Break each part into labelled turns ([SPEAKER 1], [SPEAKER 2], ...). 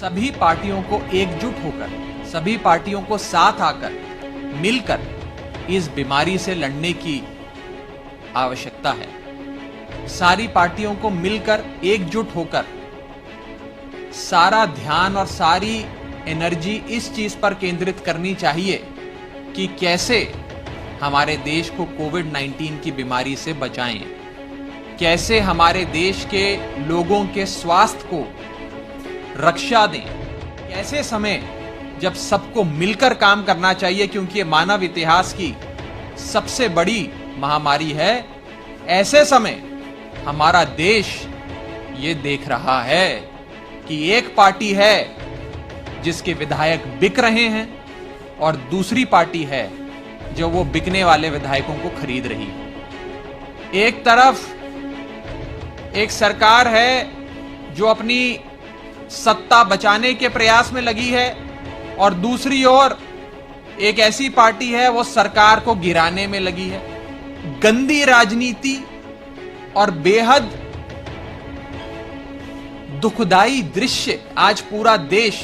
[SPEAKER 1] सभी पार्टियों को एकजुट होकर, सभी पार्टियों को साथ आकर, मिलकर इस बीमारी से लड़ने की आवश्यकता है। सारी पार्टियों को मिलकर एकजुट होकर सारा ध्यान और सारी एनर्जी इस चीज पर केंद्रित करनी चाहिए कि कैसे हमारे देश को कोविड-19 की बीमारी से बचाएं, कैसे हमारे देश के लोगों के स्वास्थ्य को रक्षा दें। ऐसे समय जब सबको मिलकर काम करना चाहिए, क्योंकि ये मानव इतिहास की सबसे बड़ी महामारी है। ऐसे समय हमारा देश ये देख रहा है कि एक पार्टी है जिसके विधायक बिक रहे हैं और दूसरी पार्टी है जो वो बिकने वाले विधायकों को खरीद रही है। एक तरफ एक सरकार है जो अपनी सत्ता बचाने के प्रयास में लगी है और दूसरी ओर एक ऐसी पार्टी है वो सरकार को गिराने में लगी है। गंदी राजनीति और बेहद दुखदाई दृश्य आज पूरा देश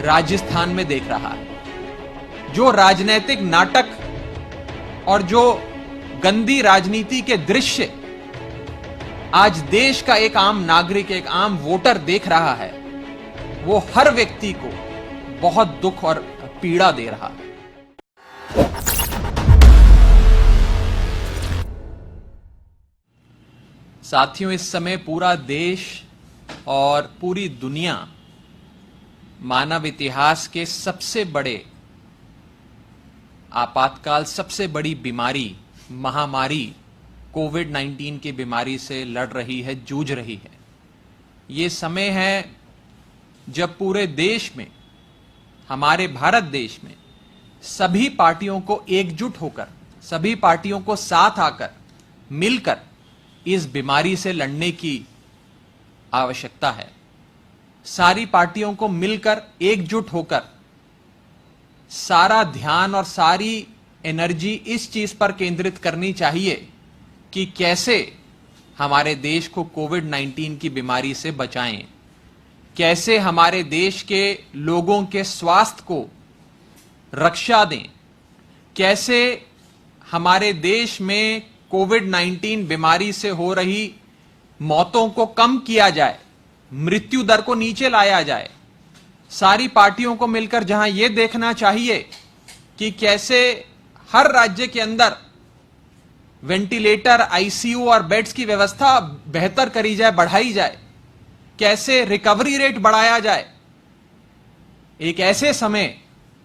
[SPEAKER 1] राजस्थान में देख रहा है। जो राजनीतिक नाटक और जो गंदी राजनीति के दृश्य आज देश का एक आम नागरिक, एक आम वोटर देख रहा है, वो हर व्यक्ति को बहुत दुख और पीड़ा दे रहा है। साथियों, इस समय पूरा देश और पूरी दुनिया मानव इतिहास के सबसे बड़े आपातकाल, सबसे बड़ी बीमारी, महामारी कोविड-19 की बीमारी से लड़ रही है, जूझ रही है। ये समय है जब पूरे देश में, हमारे भारत देश में सभी पार्टियों को एकजुट होकर, सभी पार्टियों को साथ आकर, मिलकर इस बीमारी से लड़ने की आवश्यकता है। सारी पार्टियों को मिलकर एकजुट होकर सारा ध्यान और सारी एनर्जी इस चीज पर केंद्रित करनी चाहिए कि कैसे हमारे देश को कोविड-19 की बीमारी से बचाएं, कैसे हमारे देश के लोगों के स्वास्थ्य को रक्षा दें, कैसे हमारे देश में कोविड-19 बीमारी से हो रही मौतों को कम किया जाए, मृत्यु दर को नीचे लाया जाए। सारी पार्टियों को मिलकर जहां यह देखना चाहिए कि कैसे हर राज्य के अंदर वेंटिलेटर, आईसीयू और बेड्स की व्यवस्था बेहतर करी जाए, बढ़ाई जाए, कैसे रिकवरी रेट बढ़ाया जाए। एक ऐसे समय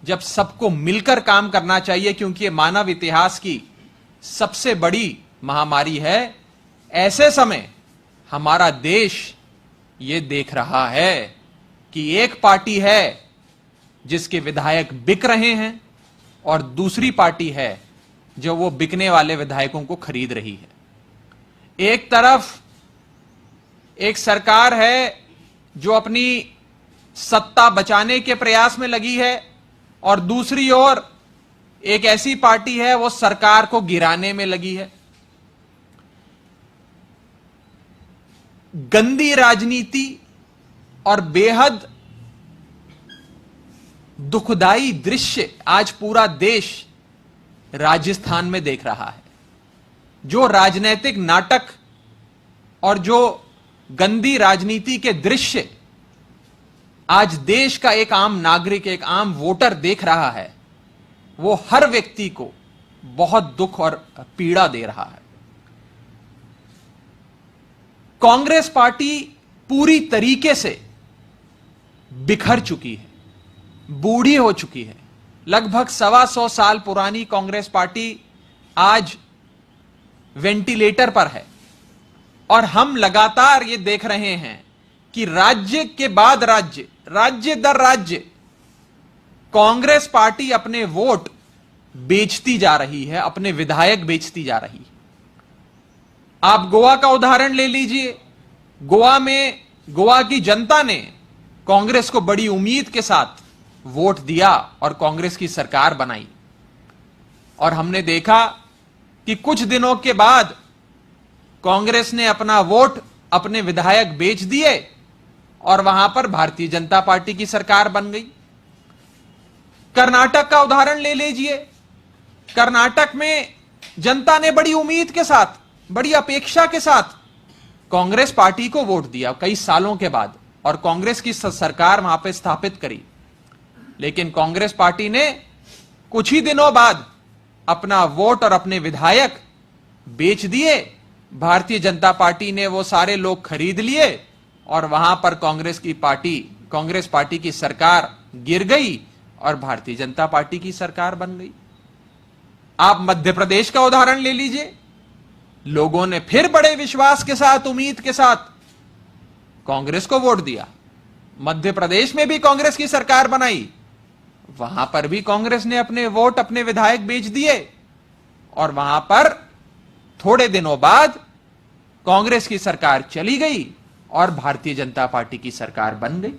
[SPEAKER 1] जब सबको मिलकर काम करना चाहिए, क्योंकि ये मानव इतिहास की सबसे बड़ी महामारी है। ऐसे समय हमारा देश ये देख रहा है कि एक पार्टी है जिसके विधायक बिक रहे हैं और दूसरी पार्टी है जो वो बिकने वाले विधायकों को खरीद रही है। एक तरफ एक सरकार है जो अपनी सत्ता बचाने के प्रयास में लगी है और दूसरी ओर एक ऐसी पार्टी है वो सरकार को गिराने में लगी है। गंदी राजनीति और बेहद दुखदाई दृश्य आज पूरा देश राजस्थान में देख रहा है। जो राजनीतिक नाटक और जो गंदी राजनीति के दृश्य आज देश का एक आम नागरिक, एक आम वोटर देख रहा है, वो हर व्यक्ति को बहुत दुख और पीड़ा दे रहा है। कांग्रेस पार्टी पूरी तरीके से बिखर चुकी है, बूढ़ी हो चुकी है। लगभग 125 साल पुरानी कांग्रेस पार्टी आज वेंटिलेटर पर है और हम लगातार ये देख रहे हैं कि राज्य के बाद राज्य, राज्य दर राज्य कांग्रेस पार्टी अपने वोट बेचती जा रही है, अपने विधायक बेचती जा रही है। आप गोवा का उदाहरण ले लीजिए। गोवा में गोवा की जनता ने कांग्रेस को बड़ी उम्मीद के साथ वोट दिया और कांग्रेस की सरकार बनाई, और हमने देखा कि कुछ दिनों के बाद कांग्रेस ने अपना वोट, अपने विधायक बेच दिए और वहां पर भारतीय जनता पार्टी की सरकार बन गई। कर्नाटक का उदाहरण ले लीजिए। कर्नाटक में जनता ने बड़ी उम्मीद के साथ, बड़ी अपेक्षा के साथ कांग्रेस पार्टी को वोट दिया कई सालों के बाद, और कांग्रेस की सरकार वहां पर स्थापित करी। लेकिन कांग्रेस पार्टी ने कुछ ही दिनों बाद अपना वोट और अपने विधायक बेच दिए। भारतीय जनता पार्टी ने वो सारे लोग खरीद लिए और वहां पर कांग्रेस पार्टी की सरकार गिर गई और भारतीय जनता पार्टी की सरकार बन गई। आप मध्य प्रदेश का उदाहरण ले लीजिए। लोगों ने फिर बड़े विश्वास के साथ, उम्मीद के साथ कांग्रेस को वोट दिया। मध्य प्रदेश में भी कांग्रेस की सरकार बनाई, वहां पर भी कांग्रेस ने अपने वोट, अपने विधायक बेच दिए और वहां पर थोड़े दिनों बाद कांग्रेस की सरकार चली गई और भारतीय जनता पार्टी की सरकार बन गई।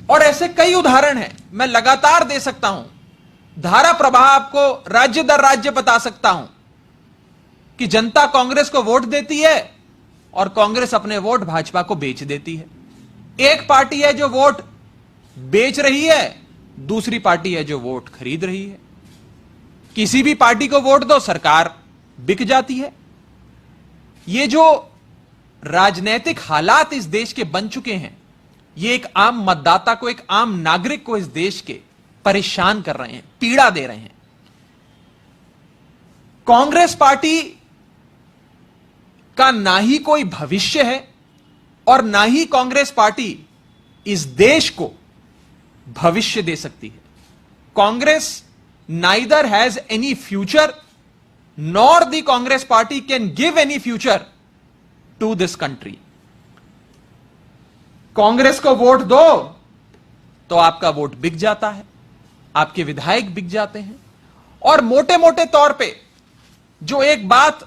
[SPEAKER 1] और ऐसे कई उदाहरण हैं, मैं लगातार दे सकता हूं। धारा प्रवाह आपको राज्य दर राज्य बता सकता हूं कि जनता कांग्रेस को वोट देती है और कांग्रेस अपने वोट भाजपा को बेच देती है। एक पार्टी है जो वोट बेच रही है, दूसरी पार्टी है जो वोट खरीद रही है। किसी भी पार्टी को वोट दो, सरकार बिक जाती है। ये जो राजनीतिक हालात इस देश के बन चुके हैं, ये एक आम मतदाता को, एक आम नागरिक को इस देश के परेशान कर रहे हैं, पीड़ा दे रहे हैं। कांग्रेस पार्टी का ना ही कोई भविष्य है और ना ही कांग्रेस पार्टी इस देश को भविष्य दे सकती है। Congress neither has any future nor the Congress party can give any future to this country. Congress को वोट दो तो आपका वोट बिक जाता है, आपके विधायक बिक जाते हैं। और मोटे मोटे तौर पे जो एक बात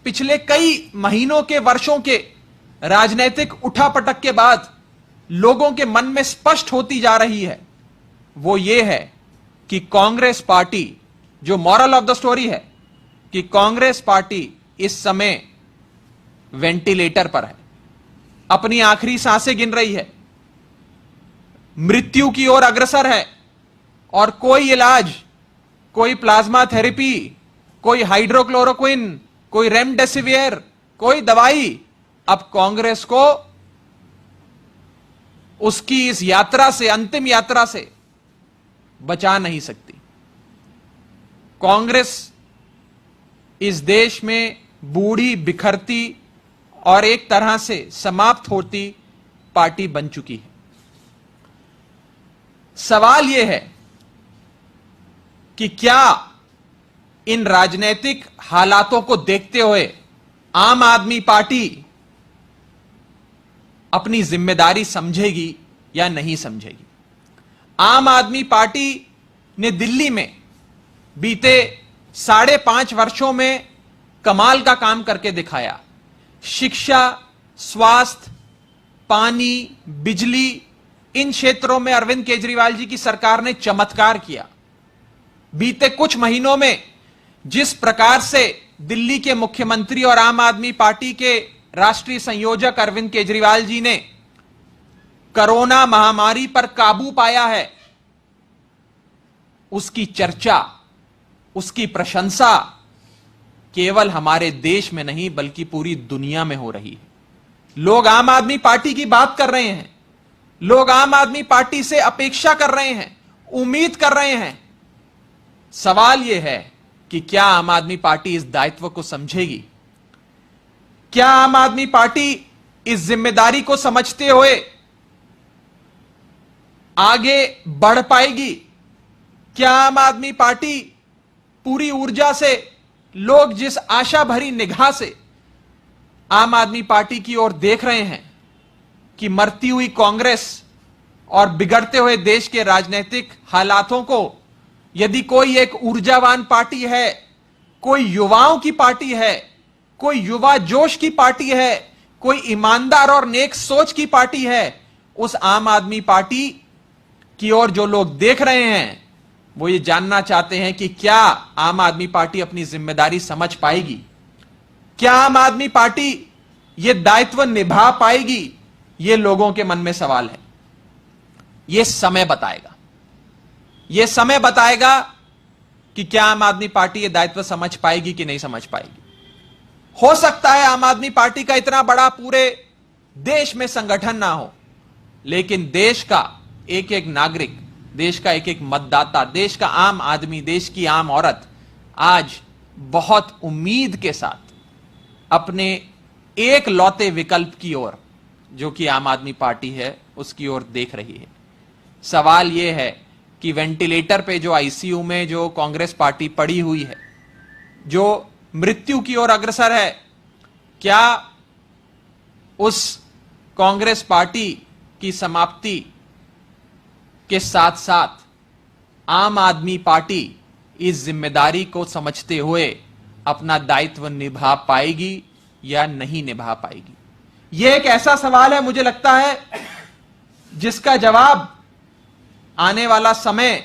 [SPEAKER 1] पिछले कई महीनों के, वर्षों के राजनीतिक उठापटक के बाद लोगों के मन में स्पष्ट होती जा रही है, वो ये है कि कांग्रेस पार्टी, जो मॉरल ऑफ द स्टोरी है कि कांग्रेस पार्टी इस समय वेंटिलेटर पर है, अपनी आखिरी सांसें गिन रही है, मृत्यु की ओर अग्रसर है और कोई इलाज, कोई प्लाज्मा थेरेपी, कोई हाइड्रोक्लोरोक्विन, कोई रेमडेसिवियर, कोई दवाई अब कांग्रेस को उसकी इस यात्रा से, अंतिम यात्रा से बचा नहीं सकती। कांग्रेस इस देश में बूढ़ी, बिखरती और एक तरह से समाप्त होती पार्टी बन चुकी है। सवाल यह है कि क्या इन राजनीतिक हालातों को देखते हुए आम आदमी पार्टी अपनी जिम्मेदारी समझेगी या नहीं समझेगी। आम आदमी पार्टी ने दिल्ली में बीते 5.5 वर्षों में कमाल का काम करके दिखाया। शिक्षा, स्वास्थ्य, पानी, बिजली, इन क्षेत्रों में अरविंद केजरीवाल जी की सरकार ने चमत्कार किया। बीते कुछ महीनों में जिस प्रकार से दिल्ली के मुख्यमंत्री और आम आदमी पार्टी के राष्ट्रीय संयोजक अरविंद केजरीवाल जी ने कोरोना महामारी पर काबू पाया है, उसकी चर्चा, उसकी प्रशंसा केवल हमारे देश में नहीं बल्कि पूरी दुनिया में हो रही है। लोग आम आदमी पार्टी की बात कर रहे हैं, लोग आम आदमी पार्टी से अपेक्षा कर रहे हैं, उम्मीद कर रहे हैं। सवाल यह है कि क्या आम आदमी पार्टी इस दायित्व को समझेगी? क्या आम आदमी पार्टी इस जिम्मेदारी को समझते हुए आगे बढ़ पाएगी? क्या आम आदमी पार्टी पूरी ऊर्जा से, लोग जिस आशा भरी निगाह से आम आदमी पार्टी की ओर देख रहे हैं कि मरती हुई कांग्रेस और बिगड़ते हुए देश के राजनीतिक हालातों को यदि कोई एक ऊर्जावान पार्टी है, कोई युवाओं की पार्टी है, कोई युवा जोश की पार्टी है, कोई ईमानदार और नेक सोच की पार्टी है, उस आम आदमी पार्टी की ओर जो लोग देख रहे हैं वो ये जानना चाहते हैं कि क्या आम आदमी पार्टी अपनी जिम्मेदारी समझ पाएगी? क्या आम आदमी पार्टी ये दायित्व निभा पाएगी ये लोगों के मन में सवाल है। ये समय बताएगा, ये समय बताएगा कि क्या आम आदमी पार्टी ये दायित्व समझ पाएगी कि नहीं समझ पाएगी। हो सकता है आम आदमी पार्टी का इतना बड़ा पूरे देश में संगठन ना हो, लेकिन देश का एक एक नागरिक, देश का एक एक मतदाता, देश का आम आदमी, देश की आम औरत आज बहुत उम्मीद के साथ अपने एक लौते विकल्प की ओर, जो कि आम आदमी पार्टी है, उसकी ओर देख रही है। सवाल यह है कि वेंटिलेटर पे जो आईसीयू में जो कांग्रेस पार्टी पड़ी हुई है, जो मृत्यु की ओर अग्रसर है, क्या उस कांग्रेस पार्टी की समाप्ति के साथ साथ आम आदमी पार्टी इस जिम्मेदारी को समझते हुए अपना दायित्व निभा पाएगी या नहीं निभा पाएगी? यह एक ऐसा सवाल है, मुझे लगता है, जिसका जवाब आने वाला समय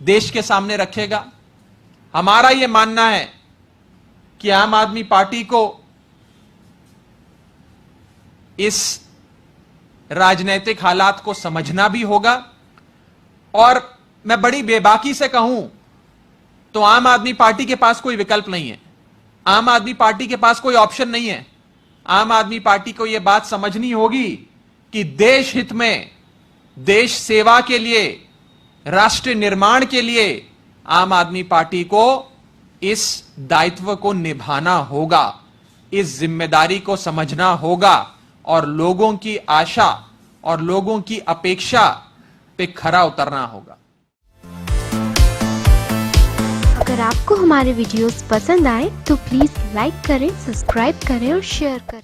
[SPEAKER 1] देश के सामने रखेगा। हमारा यह मानना है कि आम आदमी पार्टी को इस राजनीतिक हालात को समझना भी होगा, और मैं बड़ी बेबाकी से कहूं तो आम आदमी पार्टी के पास कोई विकल्प नहीं है, आम आदमी पार्टी के पास कोई ऑप्शन नहीं है। आम आदमी पार्टी को यह बात समझनी होगी कि देश हित में, देश सेवा के लिए, राष्ट्र निर्माण के लिए आम आदमी पार्टी को इस दायित्व को निभाना होगा, इस जिम्मेदारी को समझना होगा और लोगों की आशा और लोगों की अपेक्षा पे खरा उतरना होगा।
[SPEAKER 2] अगर आपको हमारे वीडियोस पसंद आए तो प्लीज लाइक करें, सब्सक्राइब करें और शेयर करें।